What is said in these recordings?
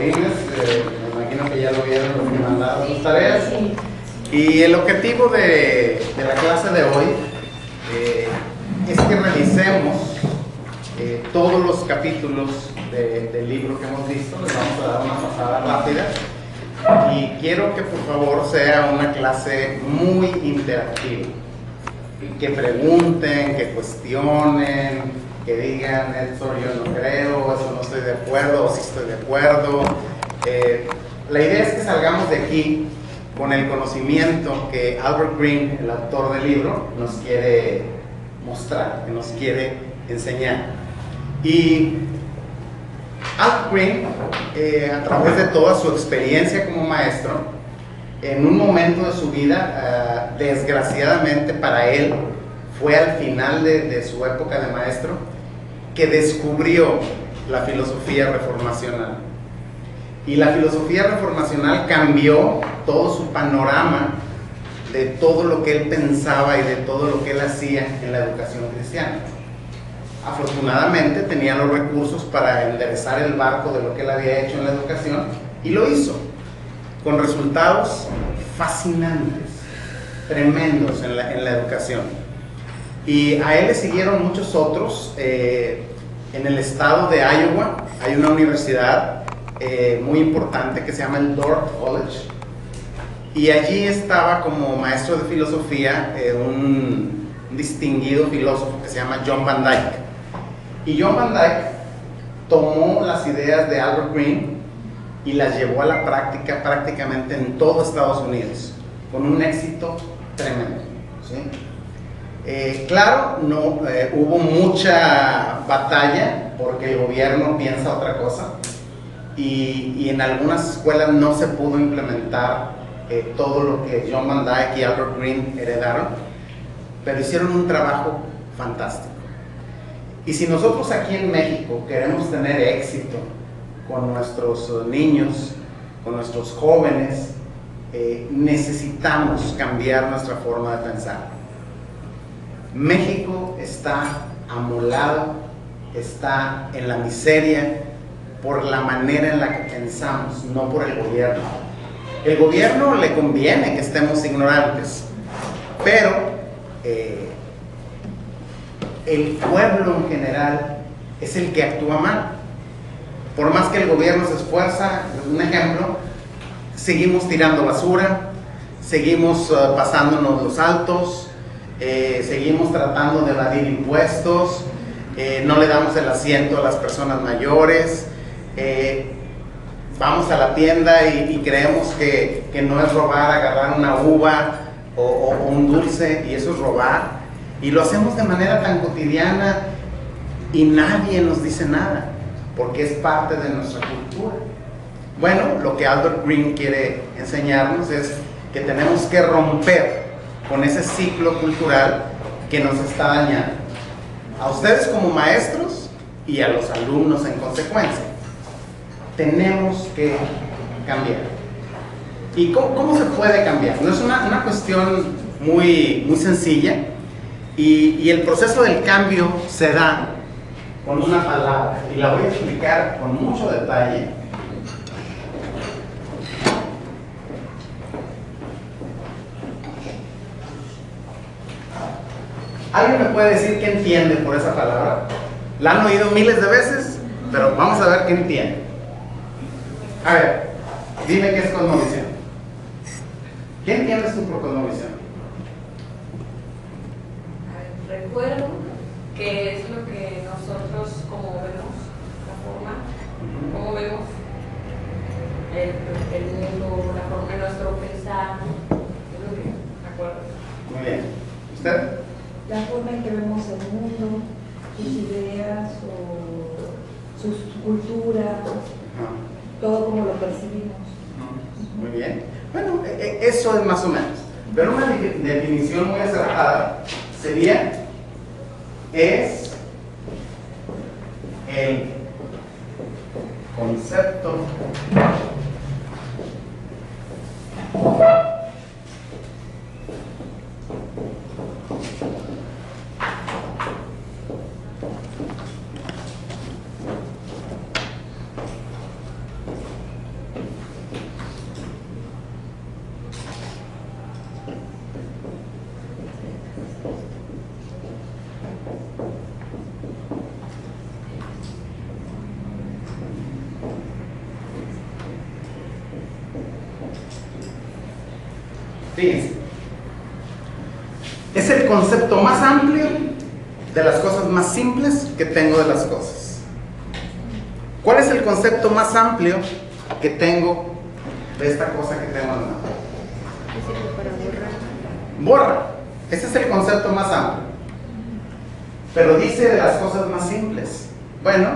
godines, me imagino que ya lo vieron los que mandaron sus tareas. Y el objetivo de la clase de hoy es que revisemos todos los capítulos del libro que hemos visto. Les vamos a dar una pasada rápida. Y quiero que por favor sea una clase muy interactiva. Que pregunten, que cuestionen, que digan, eso yo no creo, eso no estoy de acuerdo, o sí estoy de acuerdo. La idea es que salgamos de aquí con el conocimiento que Albert Greene, el autor del libro, nos quiere mostrar, que nos quiere enseñar. Y Albert Greene, a través de toda su experiencia como maestro, en un momento de su vida, desgraciadamente para él, fue al final de su época de maestro, que descubrió la filosofía reformacional. Y la filosofía reformacional cambió todo su panorama de todo lo que él pensaba y de todo lo que él hacía en la educación cristiana. Afortunadamente tenía los recursos para enderezar el barco de lo que él había hecho en la educación, y lo hizo, con resultados fascinantes, tremendos en la educación. Y a él le siguieron muchos otros. En el estado de Iowa hay una universidad muy importante que se llama el Dordt College, y allí estaba como maestro de filosofía un distinguido filósofo que se llama John Van Dyke. Y John Van Dyke tomó las ideas de Albert Greene y las llevó a la práctica prácticamente en todo Estados Unidos, con un éxito tremendo, ¿sí? Claro, no hubo mucha batalla porque el gobierno piensa otra cosa, y en algunas escuelas no se pudo implementar todo lo que John Van Dyke y Albert Greene heredaron, pero hicieron un trabajo fantástico. Y si nosotros aquí en México queremos tener éxito con nuestros niños, con nuestros jóvenes, necesitamos cambiar nuestra forma de pensar. México está amolado, está en la miseria por la manera en la que pensamos, no por el gobierno. El gobierno le conviene que estemos ignorantes, pero el pueblo en general es el que actúa mal. Por más que el gobierno se esfuerza, un ejemplo, seguimos tirando basura, seguimos pasándonos los altos, seguimos tratando de evadir impuestos, no le damos el asiento a las personas mayores, vamos a la tienda y creemos que no es robar agarrar una uva o un dulce, y eso es robar, y lo hacemos de manera tan cotidiana y nadie nos dice nada, porque es parte de nuestra cultura. Bueno, lo que Albert Greene quiere enseñarnos es que tenemos que romper con ese ciclo cultural que nos está dañando a ustedes como maestros y a los alumnos en consecuencia. Tenemos que cambiar. ¿Y cómo se puede cambiar? No es una cuestión muy sencilla, y el proceso del cambio se da con una palabra, y la voy a explicar con mucho detalle. ¿Alguien me puede decir qué entiende por esa palabra? La han oído miles de veces, pero vamos a ver qué entiende. A ver, dime qué es cosmovisión. ¿Qué entiendes tú por cosmovisión? Recuerdo que es lo que nosotros, como vemos la forma, como vemos el mundo, la forma de nuestro pensar, es lo que me acuerdo. Muy bien. ¿Usted? La forma en que vemos el mundo, sus ideas o sus culturas, todo como lo percibimos. Muy bien. Bueno, eso es más o menos. Pero una definición muy acertada sería: es el concepto Fíjense. Es el concepto más amplio de las cosas más simples que tengo de las cosas. ¿Cuál es el concepto más amplio que tengo de esta cosa que tengo en la mano? Borra. Ese es el concepto más amplio. Pero dice de las cosas más simples. Bueno,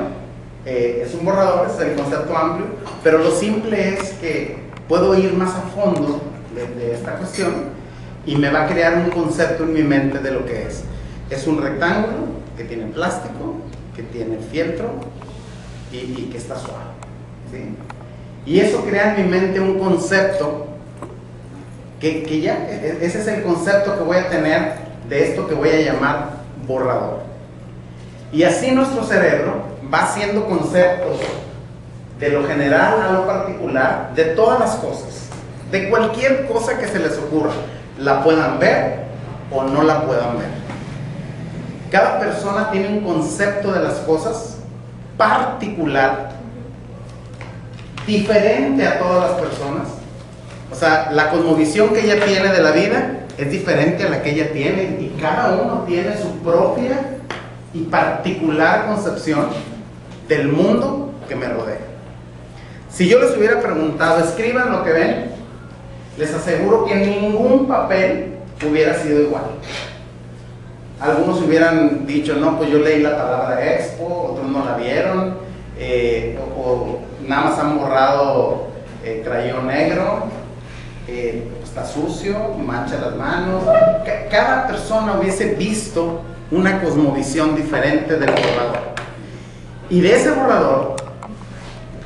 es un borrador, es el concepto amplio, pero lo simple es que puedo ir más a fondo de esta cuestión y me va a crear un concepto en mi mente de lo que es. Es un rectángulo que tiene plástico, que tiene fieltro y que está suave, ¿sí? Y eso crea en mi mente un concepto que ya, ese es el concepto que voy a tener de esto que voy a llamar borrador. Y así nuestro cerebro va haciendo conceptos de lo general a lo particular, de todas las cosas, de cualquier cosa que se les ocurra, la puedan ver o no la puedan ver. Cada persona tiene un concepto de las cosas particular, diferente a todas las personas. O sea, la cosmovisión que ella tiene de la vida es diferente a la que ella tiene, y cada uno tiene su propia y particular concepción del mundo que me rodea. Si yo les hubiera preguntado, escriban lo que ven, les aseguro que ningún papel hubiera sido igual. Algunos hubieran dicho, no, pues yo leí la palabra expo, otros no la vieron, o nada más han borrado crayón negro, está sucio, mancha las manos. Cada persona hubiese visto una cosmovisión diferente del borrador. Y de ese borrador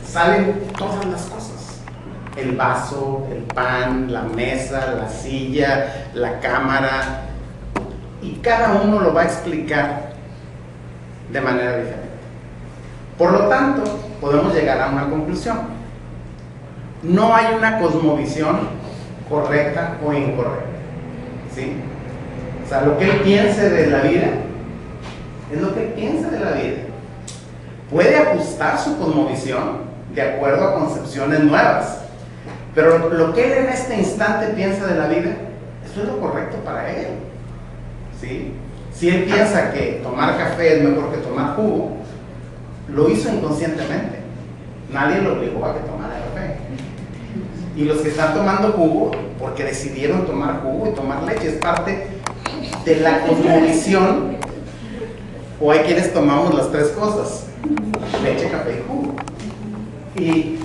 salen todas las cosas. El vaso, el pan, la mesa, la silla, la cámara. Y cada uno lo va a explicar de manera diferente. Por lo tanto, podemos llegar a una conclusión. No hay una cosmovisión correcta o incorrecta, ¿sí? O sea, lo que él piense de la vida es lo que él piensa de la vida. Puede ajustar su cosmovisión de acuerdo a concepciones nuevas, pero lo que él en este instante piensa de la vida, eso es lo correcto para él, ¿sí? Si él piensa que tomar café es mejor que tomar jugo, lo hizo inconscientemente. Nadie lo obligó a que tomara café. Y los que están tomando jugo, porque decidieron tomar jugo y tomar leche, es parte de la cosmovisión. O hay quienes tomamos las tres cosas: leche, café y jugo. Y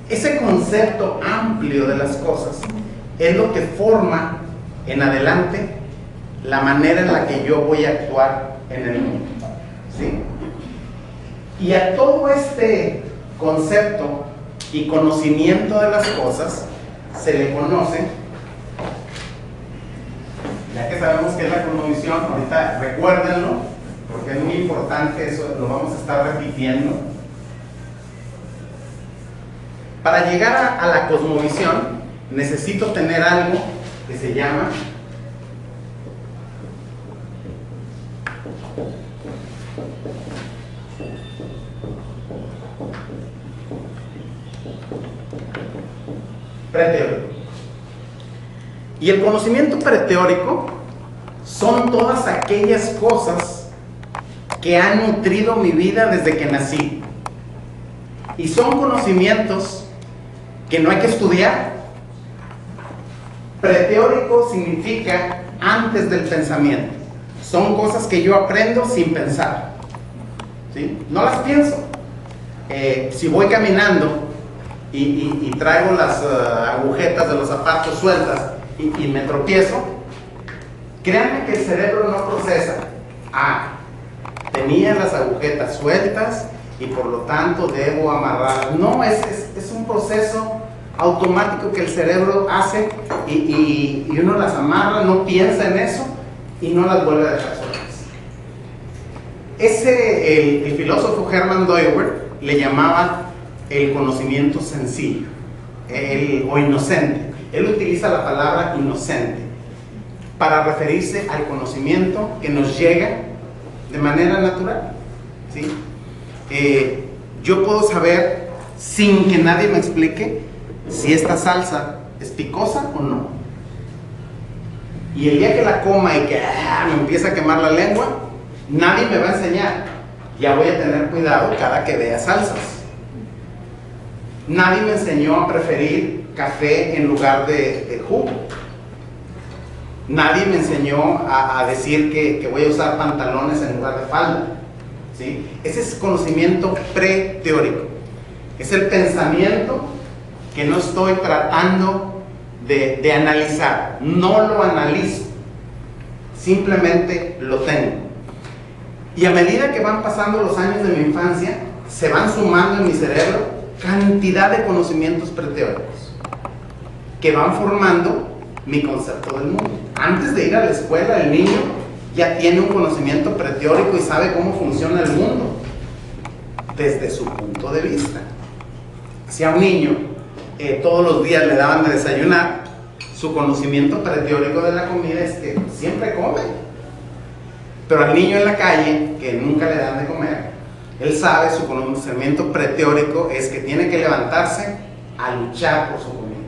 ese concepto amplio de las cosas es lo que forma en adelante la manera en la que yo voy a actuar en el mundo, ¿sí? Y a todo este concepto y conocimiento de las cosas se le conoce, ya que sabemos que es la cosmovisión, ahorita recuérdenlo, porque es muy importante, eso lo vamos a estar repitiendo. Para llegar a la cosmovisión necesito tener algo que se llama preteórico. Y el conocimiento preteórico son todas aquellas cosas que han nutrido mi vida desde que nací. Y son conocimientos que no hay que estudiar. Preteórico significa antes del pensamiento. Son cosas que yo aprendo sin pensar, ¿sí? No las pienso. Si voy caminando y traigo las agujetas de los zapatos sueltas y me tropiezo, créanme que el cerebro no procesa. Tenía las agujetas sueltas y por lo tanto debo amarrarlas. No, es un proceso automático que el cerebro hace y uno las amarra, no piensa en eso y no las vuelve a dejar sueltas. El filósofo Hermann Deuber le llamaba el conocimiento sencillo o inocente. Él utiliza la palabra inocente para referirse al conocimiento que nos llega de manera natural, ¿sí? Yo puedo saber sin que nadie me explique si esta salsa es picosa o no. y el día que la coma y que me empieza a quemar la lengua, nadie me va a enseñar. Ya voy a tener cuidado cada que vea salsas. Nadie me enseñó a preferir café en lugar de jugo. Nadie me enseñó a decir que voy a usar pantalones en lugar de falda, ¿sí? Ese es conocimiento preteórico. Es el pensamiento que no estoy tratando de analizar. No lo analizo, simplemente lo tengo. Y a medida que van pasando los años de mi infancia, se van sumando en mi cerebro cantidad de conocimientos preteóricos que van formando mi concepto del mundo. Antes de ir a la escuela, el niño ya tiene un conocimiento preteórico y sabe cómo funciona el mundo desde su punto de vista. Si a un niño todos los días le daban de desayunar, su conocimiento preteórico de la comida es que siempre come. Pero al niño en la calle, que nunca le dan de comer, él sabe, su conocimiento preteórico es que tiene que levantarse a luchar por su comida.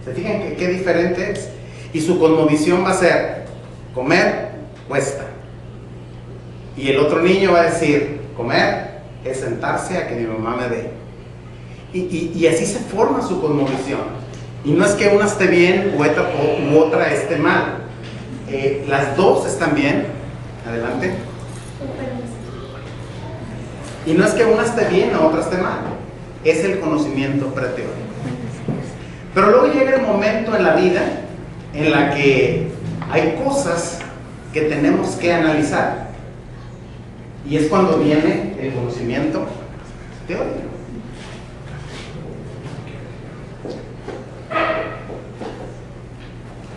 ¿Se fijan qué diferente es? Y su cosmovisión va a ser: comer cuesta. Y el otro niño va a decir: comer es sentarse a que mi mamá me dé. Y así se forma su cosmovisión. Y no es que una esté bien u otra esté mal. Las dos están bien. Adelante. Y no es que una esté bien o otra esté mal. Es el conocimiento preteórico. Pero luego llega el momento en la vida en la que hay cosas que tenemos que analizar. Y es cuando viene el conocimiento teórico.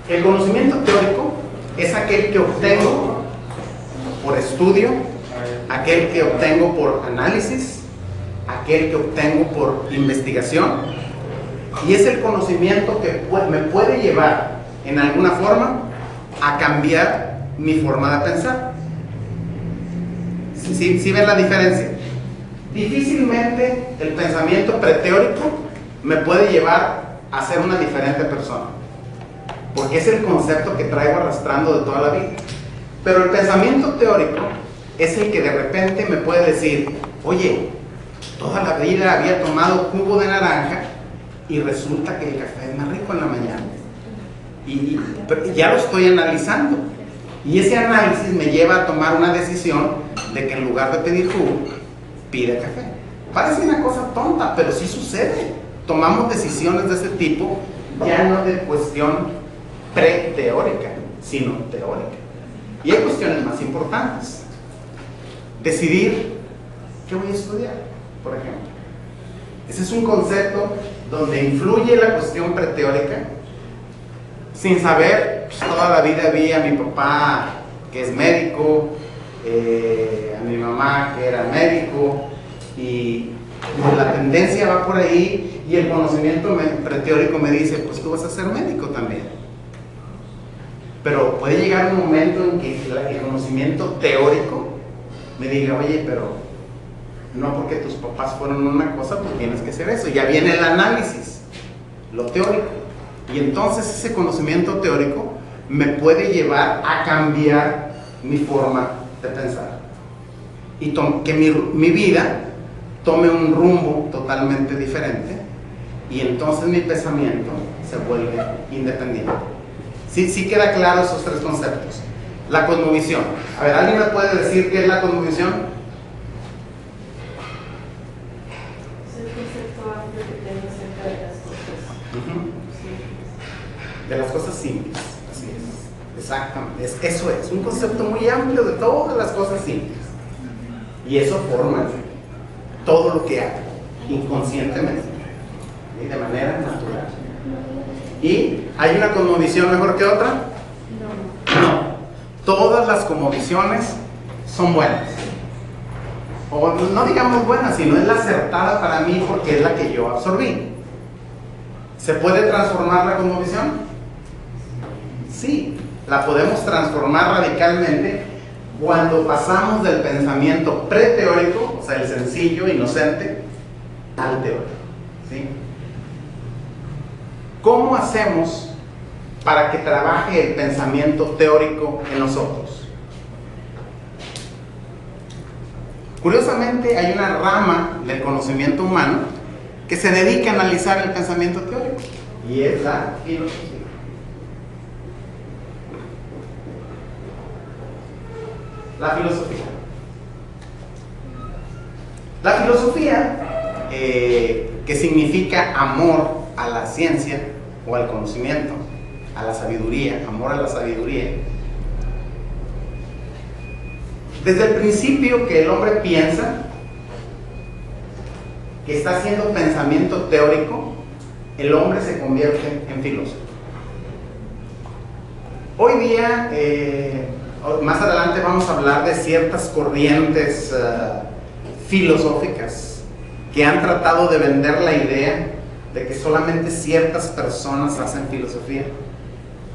El conocimiento teórico es aquel que obtengo por estudio, aquel que obtengo por análisis, aquel que obtengo por investigación, y es el conocimiento que me puede llevar en alguna forma a cambiar mi forma de pensar. ¿Sí ven la diferencia? Difícilmente el pensamiento preteórico me puede llevar a ser una diferente persona, porque es el concepto que traigo arrastrando de toda la vida. Pero el pensamiento teórico es el que de repente me puede decir: oye, toda la vida había tomado jugo de naranja y resulta que el café es más rico en la mañana. Pero ya lo estoy analizando. Y ese análisis me lleva a tomar una decisión de que en lugar de pedir jugo, pide café. Parece una cosa tonta, pero sí sucede. Tomamos decisiones de ese tipo, ya no de cuestión preteórica, sino teórica. Y hay cuestiones más importantes. Decidir qué voy a estudiar, por ejemplo. Ese es un concepto donde influye la cuestión preteórica. Sin saber, pues, toda la vida vi a mi papá que es médico, a mi mamá que era médico, y la tendencia va por ahí, y el conocimiento preteórico me dice: pues tú vas a ser médico también. Pero puede llegar un momento en que el conocimiento teórico me diga: oye, pero no porque tus papás fueron una cosa, pues tienes que ser eso. Ya viene el análisis, lo teórico. Y entonces ese conocimiento teórico me puede llevar a cambiar mi forma de pensar. Y que mi vida tome un rumbo totalmente diferente. Y entonces mi pensamiento se vuelve independiente. ¿Sí queda claro esos tres conceptos? La cosmovisión. A ver, ¿alguien me puede decir qué es la cosmovisión? Es el concepto amplio que tengo acerca de las cosas. De las cosas simples. Así es. Exactamente. Eso es. Un concepto muy amplio de todas las cosas simples. Y eso forma todo lo que hago inconscientemente y de manera natural. ¿Y hay una cosmovisión mejor que otra? No. Todas las cosmovisiones son buenas. O no digamos buenas, sino es la acertada para mí porque es la que yo absorbí. ¿Se puede transformar la cosmovisión? Sí, la podemos transformar radicalmente cuando pasamos del pensamiento preteórico, o sea, el sencillo, inocente, al teórico. ¿Sí? ¿Cómo hacemos para que trabaje el pensamiento teórico en nosotros. Curiosamente, hay una rama del conocimiento humano que se dedica a analizar el pensamiento teórico, y es la filosofía. La filosofía. La filosofía, que significa amor a la ciencia o al conocimiento, a la sabiduría, amor a la sabiduría. Desde el principio que el hombre piensa, que está haciendo pensamiento teórico, el hombre se convierte en filósofo. Hoy día, más adelante vamos a hablar de ciertas corrientes filosóficas que han tratado de vender la idea de que solamente ciertas personas hacen filosofía.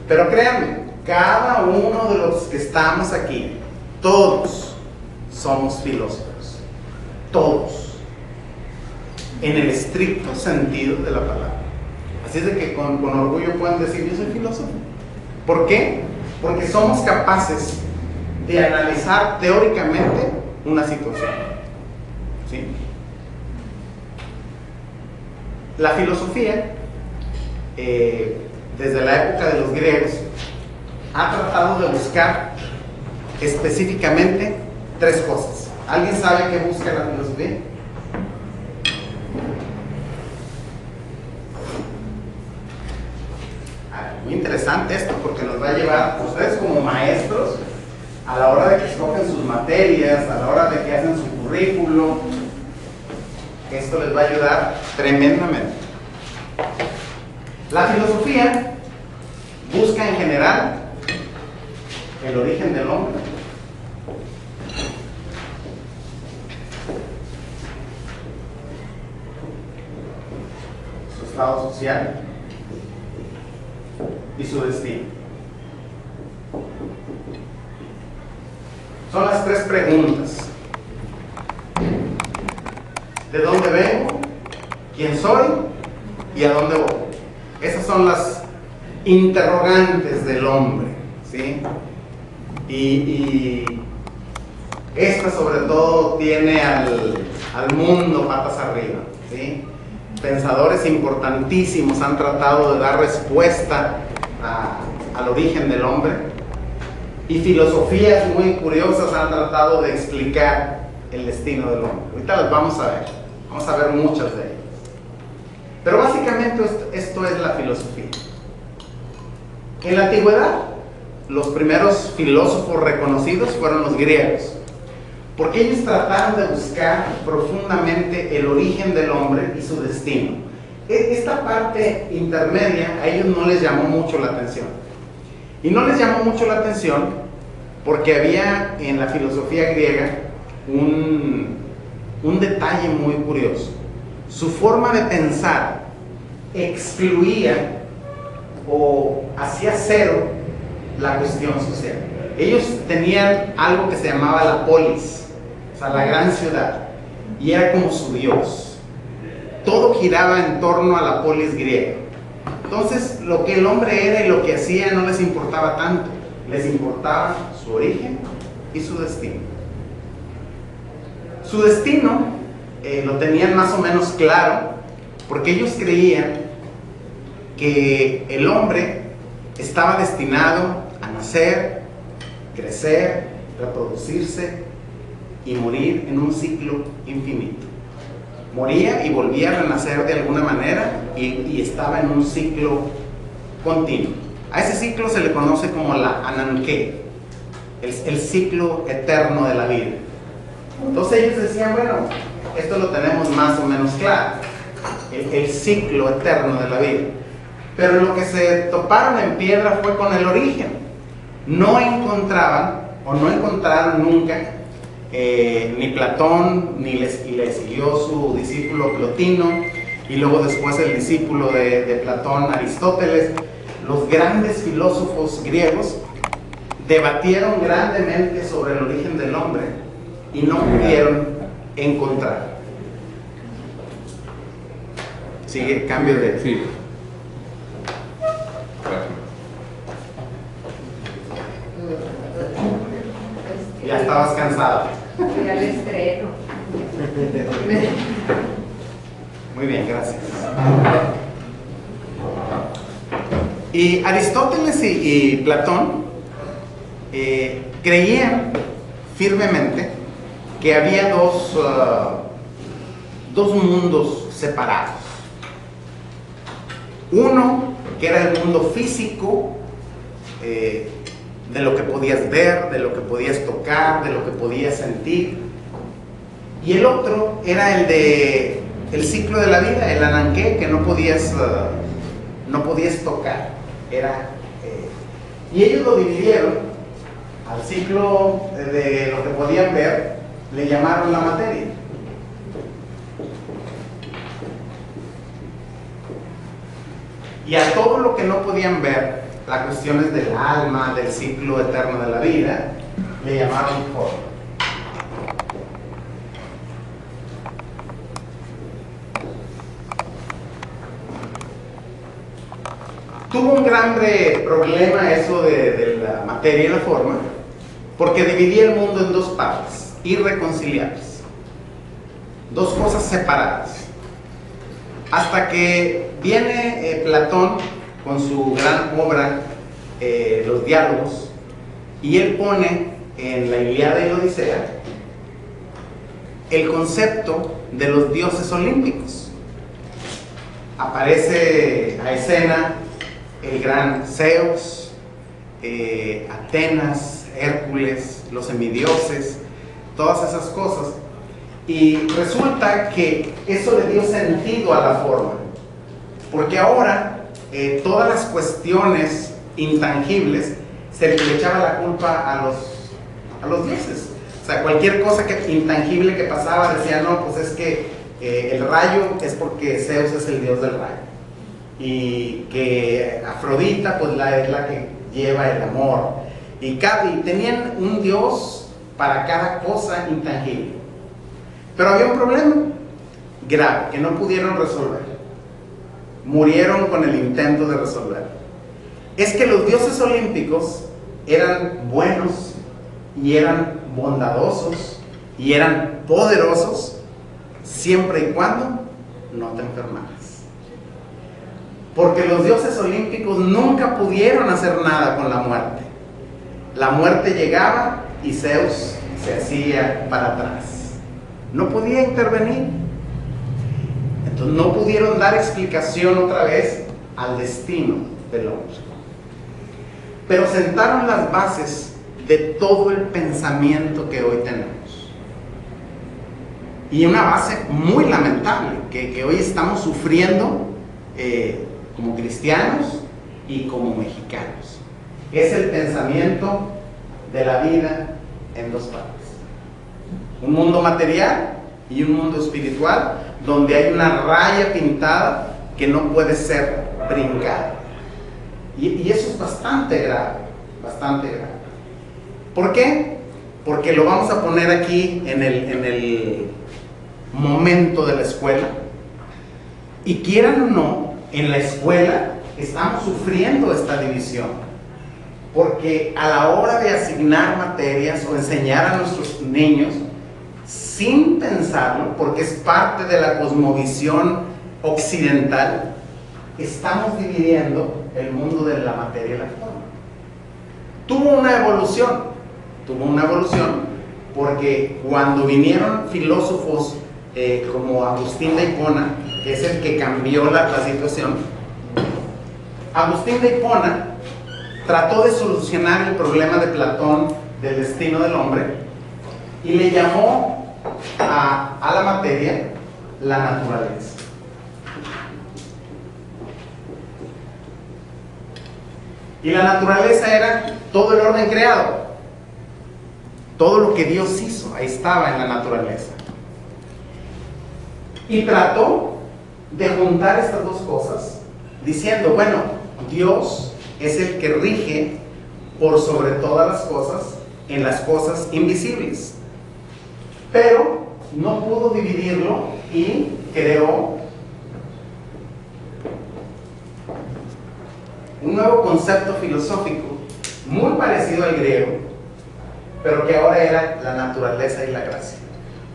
Pero créanme, cada uno de los que estamos aquí, todos somos filósofos, todos, en el estricto sentido de la palabra. Así es de que con orgullo pueden decir: yo soy filósofo. ¿Por qué? Porque somos capaces de analizar teóricamente una situación, ¿sí? La filosofía, desde la época de los griegos, ha tratado de buscar específicamente tres cosas. ¿Alguien sabe qué busca la filosofía? Muy interesante esto, porque nos va a llevar, ustedes como maestros, a la hora de que escogen sus materias, a la hora de que hacen su currículo, esto les va a ayudar tremendamente. La filosofía busca en general el origen del hombre, su estado social y su destino. Son las tres preguntas: ¿de dónde vengo? ¿Quién soy? ¿Y a dónde voy? Esas son las interrogantes del hombre, ¿sí? Y esta sobre todo tiene al mundo patas arriba, ¿sí? Pensadores importantísimos han tratado de dar respuesta al origen del hombre, y filosofías muy curiosas han tratado de explicar el destino del hombre. Ahorita las vamos a ver muchas de ellas. Pero básicamente esto es la filosofía. En la antigüedad, los primeros filósofos reconocidos fueron los griegos, porque ellos trataron de buscar profundamente el origen del hombre y su destino. Esta parte intermedia a ellos no les llamó mucho la atención. Y no les llamó mucho la atención porque había en la filosofía griega un detalle muy curioso. Su forma de pensar excluía o hacía cero la cuestión social. Ellos tenían algo que se llamaba la polis, o sea, la gran ciudad, y era como su dios. Todo giraba en torno a la polis griega. Entonces, lo que el hombre era y lo que hacía no les importaba tanto, les importaba su origen y su destino. Su destino lo tenían más o menos claro, porque ellos creían que el hombre estaba destinado a nacer, crecer, reproducirse y morir en un ciclo infinito. Moría y volvía a renacer de alguna manera y estaba en un ciclo continuo. A ese ciclo se le conoce como la Ananke, el ciclo eterno de la vida. Entonces ellos decían, bueno, esto lo tenemos más o menos claro, el ciclo eterno de la vida. Pero lo que se toparon en piedra fue con el origen. No encontraban, o no encontraron nunca, ni Platón, y le siguió su discípulo Plotino, y luego después el discípulo de Platón, Aristóteles. Los grandes filósofos griegos debatieron grandemente sobre el origen del hombre y no pudieron encontrar. Sigue, cambio de... Sí. estabas cansada. Ya el estreno. Muy bien, gracias. Y Aristóteles y Platón creían firmemente que había dos mundos separados. Uno que era el mundo físico, de lo que podías ver, de lo que podías tocar, de lo que podías sentir, y el otro era el ciclo de la vida, el ananqué, que no podías tocar. Y ellos lo dividieron al ciclo de lo que podían ver, le llamaron la materia. Y a todo lo que no podían ver, las cuestiones del alma, del ciclo eterno de la vida, le llamaron forma. Tuvo un gran problema eso de la materia y la forma, porque dividía el mundo en dos partes, irreconciliables, dos cosas separadas. Hasta que viene Platón con su gran obra, Los Diálogos, y él pone en la Ilíada y la Odisea el concepto de los dioses olímpicos. Aparece a escena el gran Zeus, Atenas, Hércules, los semidioses, todas esas cosas. Y resulta que eso le dio sentido a la forma, porque ahora todas las cuestiones intangibles se le echaba la culpa a los dioses. O sea, cualquier cosa intangible que pasaba, decía, no, pues es que el rayo es porque Zeus es el dios del rayo, y que Afrodita pues es la que lleva el amor, y tenían un dios para cada cosa intangible. Pero había un problema grave que no pudieron resolver. Murieron con el intento de resolver. Es que los dioses olímpicos eran buenos y eran bondadosos y eran poderosos siempre y cuando no te enfermaras. Porque los dioses olímpicos nunca pudieron hacer nada con la muerte. La muerte llegaba y Zeus se hacía para atrás. No podía intervenir. Entonces no pudieron dar explicación otra vez al destino del hombre. Pero sentaron las bases de todo el pensamiento que hoy tenemos. Y una base muy lamentable que hoy estamos sufriendo como cristianos y como mexicanos. Es el pensamiento de la vida en dos partes. Un mundo material y un mundo espiritual, donde hay una raya pintada que no puede ser brincada. Y eso es bastante grave, bastante grave. ¿Por qué? Porque lo vamos a poner aquí en el momento de la escuela. Y quieran o no, en la escuela estamos sufriendo esta división. Porque a la hora de asignar materias o enseñar a nuestros niños, sin pensarlo, porque es parte de la cosmovisión occidental, estamos dividiendo el mundo de la materia y la forma. Tuvo una evolución porque cuando vinieron filósofos como Agustín de Hipona, que es el que cambió la situación, Agustín de Hipona trató de solucionar el problema de Platón del destino del hombre y le llamó a la materia la naturaleza. Y la naturaleza era todo el orden creado, todo lo que Dios hizo, ahí estaba en la naturaleza. Y trató de juntar estas dos cosas diciendo, bueno, Dios es el que rige por sobre todas las cosas en las cosas invisibles. Pero no pudo dividirlo y creó un nuevo concepto filosófico muy parecido al griego, pero que ahora era la naturaleza y la gracia.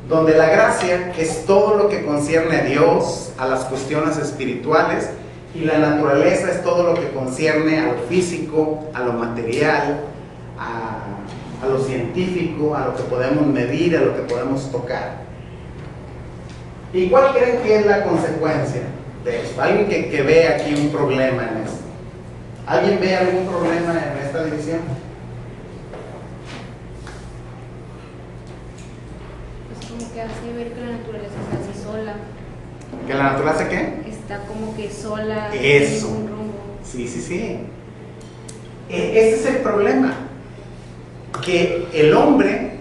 Donde la gracia es todo lo que concierne a Dios, a las cuestiones espirituales, y la naturaleza es todo lo que concierne a lo físico, a lo material, a lo científico, a lo que podemos medir, a lo que podemos tocar. ¿Y cuál creen que es la consecuencia de esto? Alguien que ve aquí un problema en esto. ¿Alguien ve algún problema en esta división? Pues como que hace ver que la naturaleza está así sola. ¿Que la naturaleza qué? Está como que sola. Eso. Sin ningún rumbo. Sí, sí, sí. Ese es el problema. Que el hombre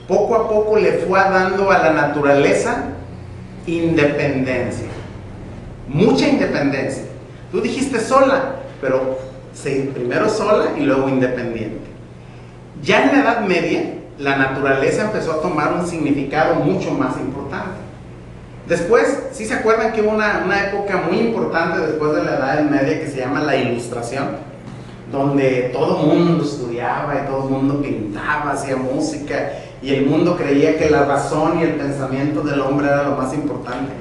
poco a poco le fue dando a la naturaleza independencia. Mucha independencia. Tú dijiste sola, pero sí, primero sola y luego independiente. Ya en la Edad Media, la naturaleza empezó a tomar un significado mucho más importante. Después, ¿sí se acuerdan que hubo una época muy importante después de la Edad Media que se llama la Ilustración? Donde todo el mundo estudiaba y todo el mundo pintaba, hacía música, y el mundo creía que la razón y el pensamiento del hombre era lo más importante.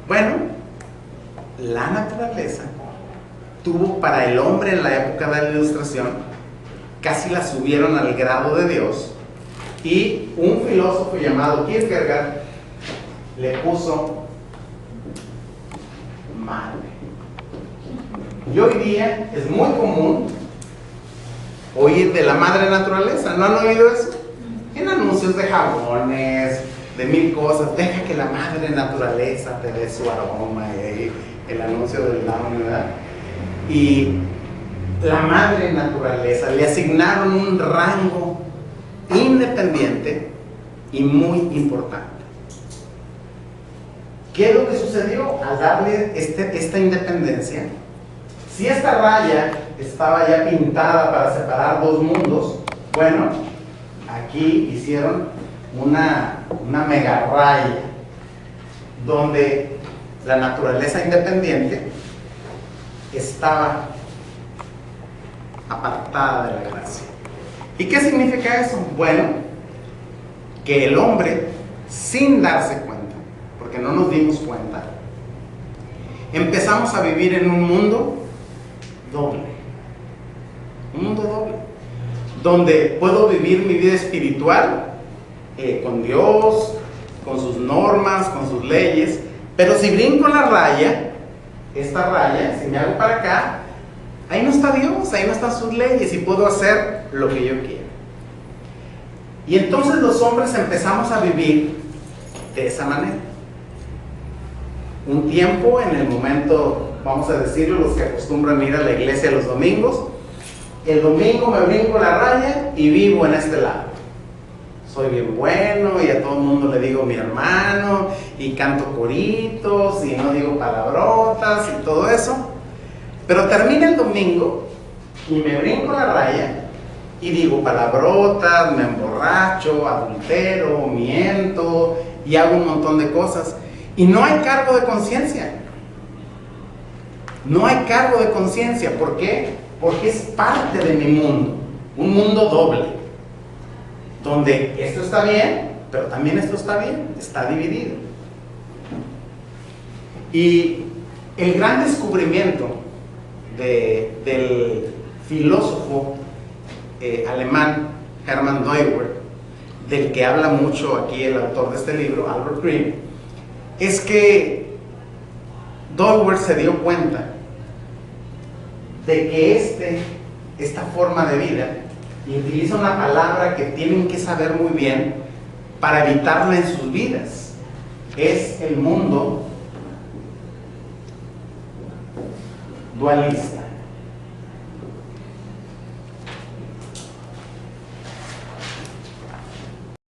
Bueno, la naturaleza tuvo para el hombre en la época de la Ilustración, casi la subieron al grado de Dios, y un filósofo llamado Kierkegaard le puso madre. Y hoy día es muy común oír de la madre naturaleza. ¿No han oído eso? En anuncios de jabones, de mil cosas. Deja que la madre naturaleza te dé su aroma. Y el anuncio del Down, ¿verdad? Y la madre naturaleza le asignaron un rango independiente y muy importante. ¿Qué es lo que sucedió al darle esta independencia? Si esta raya estaba ya pintada para separar dos mundos, bueno, aquí hicieron una mega raya donde la naturaleza independiente estaba apartada de la gracia. ¿Y qué significa eso? Bueno, que el hombre, sin darse cuenta, porque no nos dimos cuenta, empezamos a vivir en un mundo doble. Un mundo doble. Donde puedo vivir mi vida espiritual con Dios, con sus normas, con sus leyes, pero si brinco la raya, esta raya, si me hago para acá, ahí no está Dios, ahí no están sus leyes y puedo hacer lo que yo quiera. Y entonces los hombres empezamos a vivir de esa manera. Un tiempo, en el momento, vamos a decirlo, los que acostumbran ir a la iglesia los domingos, el domingo me brinco la raya y vivo en este lado. Soy bien bueno y a todo el mundo le digo mi hermano y canto coritos y no digo palabrotas y todo eso. Pero termina el domingo y me brinco la raya y digo palabrotas, me emborracho, adultero, miento y hago un montón de cosas. Y no hay cargo de conciencia. No hay cargo de conciencia. ¿Por qué? Porque es parte de mi mundo. Un mundo doble. Donde esto está bien, pero también esto está bien. Está dividido. Y el gran descubrimiento del filósofo alemán Hermann Deuber, del que habla mucho aquí el autor de este libro, Albert Greene, es que Deuber se dio cuenta de que esta forma de vida, y utiliza una palabra que tienen que saber muy bien para evitarla en sus vidas, es el mundo dualista.